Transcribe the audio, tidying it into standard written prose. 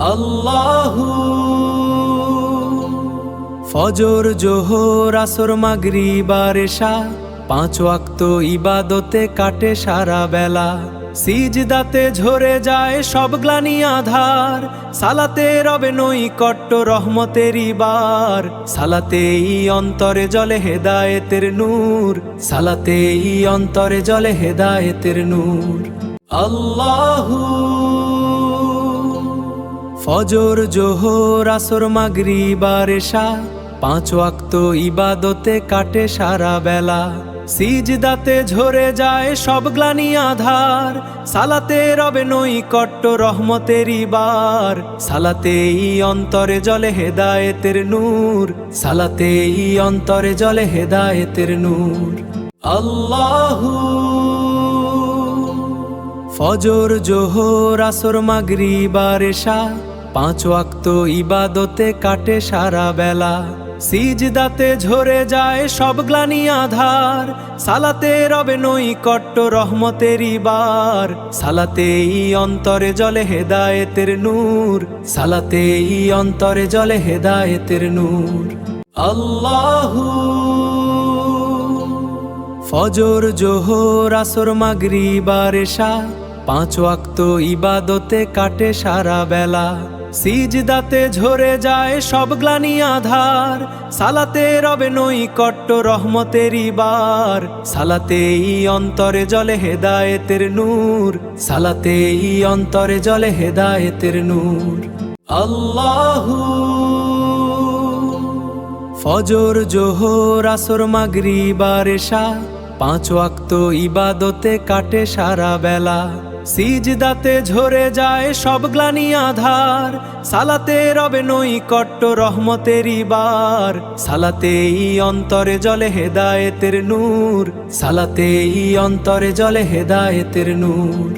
আল্লাহু ফজর জোহর আসর মাগরিব আর এশা, 5 ওয়াক্ত ইবাদতে কাটে সারা বেলা। সিজদাতে ঝরে যায় সব গ্লানি আধার, সালাতে রবে নৈকট্য রহমতের বার। সালাতেই অন্তরে জ্বলে হেদায়েতের নূর, সালাতেই অন্তরে জ্বলে হেদায়েতের নূর। আল্লাহু ফজর জোহর আসর মাগরিব আর এশা, 5 ওয়াক্ত ইবাদতে কাটে সারা বেলা। সিজদাতে ঝরে যায় সব গ্লানি আধার, সালাতে রবে নৈকট্য রহমতের বার। সালাতেই অন্তরে জ্বলে হেদায়েতের নূর, সালাতেই অন্তরে জ্বলে হেদায়েতের নূর। আল্লাহু ফজর জোহর আসর মাগরিব আর এশা, 5 ওয়াক্ত ইবাদতে কাটে সারা বেলা। সিজদাতে ঝরে যায় সব গ্লানি আধার, সালাতে রবে নৈকট্য রহমতের বার। সালাতেই অন্তরে জ্বলে হেদায়েতের নূর, সালাতেই অন্তরে জ্বলে হেদায়েতের নূর। আল্লাহু ফজর জোহর আসর মাগরিব আর এশা, 5 ওয়াক্ত ইবাদতে কাটে সারা বেলা। সিজদাতে ঝরে যায় সব গ্লানি আধার, সালাতে রবে নৈকট্য রহমতের বার। সালাতেই অন্তরে জ্বলে হেদায়েতের নূর, সালাতেই অন্তরে জ্বলে হেদায়েতের নূর। আল্লাহু ফজর জোহর আসর মাগরিব আর এশা, 5 ওয়াক্ত ইবাদতে কাটে সারা বেলা। সিজদাতে ঝরে যায় সব গ্লানি আধার, সালাতে রবে নৈকট্য রহমতের বার। সালাতেই অন্তরে জ্বলে হেদায়েতের নূর, সালাতেই অন্তরে জ্বলে হেদায়েতের নূর।